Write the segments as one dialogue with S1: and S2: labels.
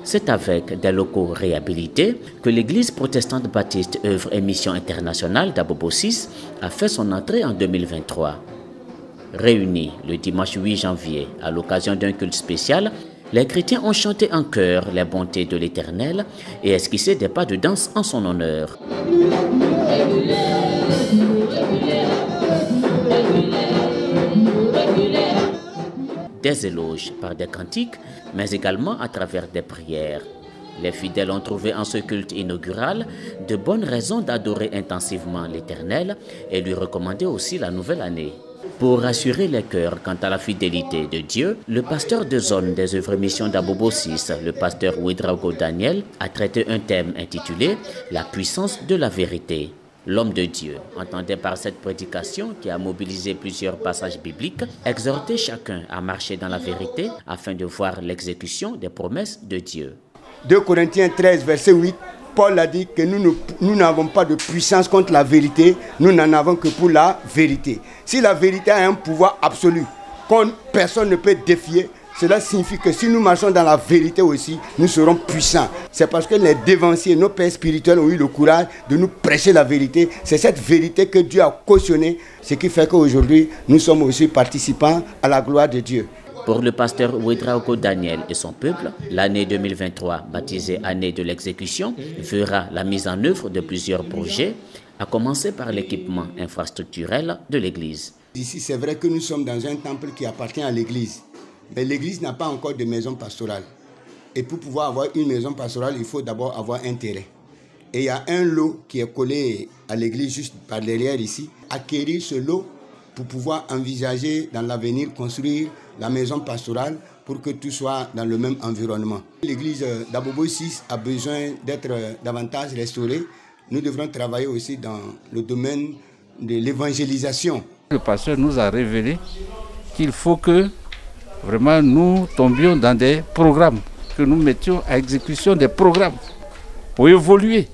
S1: C'est avec des locaux réhabilités que l'église protestante baptiste œuvre et mission internationale d'Abobo 6 a fait son entrée en 2023. Réunis le dimanche 8 janvier à l'occasion d'un culte spécial, les chrétiens ont chanté en chœur les bontés de l'Éternel et esquissé des pas de danse en son honneur. Des éloges par des cantiques, mais également à travers des prières. Les fidèles ont trouvé en ce culte inaugural de bonnes raisons d'adorer intensivement l'Éternel et lui recommander aussi la nouvelle année. Pour rassurer les cœurs quant à la fidélité de Dieu, le pasteur de zone des œuvres missions d'Abobo 6, le pasteur Ouedraogo Daniel, a traité un thème intitulé « La puissance de la vérité ». L'homme de Dieu entendait par cette prédication, qui a mobilisé plusieurs passages bibliques, exhorter chacun à marcher dans la vérité afin de voir l'exécution des promesses de Dieu.
S2: 2 Corinthiens 13, verset 8, Paul a dit que nous n'avons pas de puissance contre la vérité, nous n'en avons que pour la vérité. Si la vérité a un pouvoir absolu, qu'on personne ne peut défier, cela signifie que si nous marchons dans la vérité aussi, nous serons puissants. C'est parce que les dévanciers, nos pères spirituels ont eu le courage de nous prêcher la vérité. C'est cette vérité que Dieu a cautionnée, ce qui fait qu'aujourd'hui, nous sommes aussi participants à la gloire de Dieu.
S1: Pour le pasteur Ouedraogo Daniel et son peuple, l'année 2023, baptisée année de l'exécution, verra la mise en œuvre de plusieurs projets, à commencer par l'équipement infrastructurel de l'église.
S2: Ici, c'est vrai que nous sommes dans un temple qui appartient à l'église. Mais l'église n'a pas encore de maison pastorale. Et pour pouvoir avoir une maison pastorale, il faut d'abord avoir un terrain. Et il y a un lot qui est collé à l'église juste par derrière ici. Acquérir ce lot pour pouvoir envisager dans l'avenir construire la maison pastorale pour que tout soit dans le même environnement. L'église d'Abobo 6 a besoin d'être davantage restaurée. Nous devrons travailler aussi dans le domaine de l'évangélisation.
S3: Le pasteur nous a révélé qu'il faut que vraiment nous tombions dans des programmes, que nous mettions à exécution des programmes pour évoluer,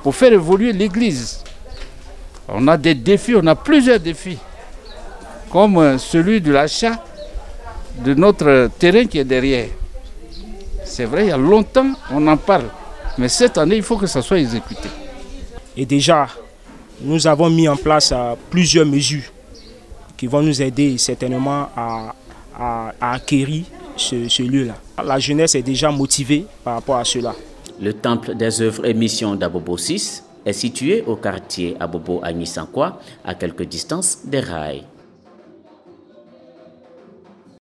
S3: pour faire évoluer l'église. On a des défis, on a plusieurs défis, comme celui de l'achat de notre terrain qui est derrière. C'est vrai, il y a longtemps on en parle, mais cette année il faut que ça soit exécuté.
S4: Et déjà, nous avons mis en place plusieurs mesures qui vont nous aider certainement à acquérir ce lieu-là. La jeunesse est déjà motivée par rapport à cela.
S1: Le temple des œuvres et missions d'Abobo 6 est situé au quartier Abobo Agnisankwa, à quelques distances des rails.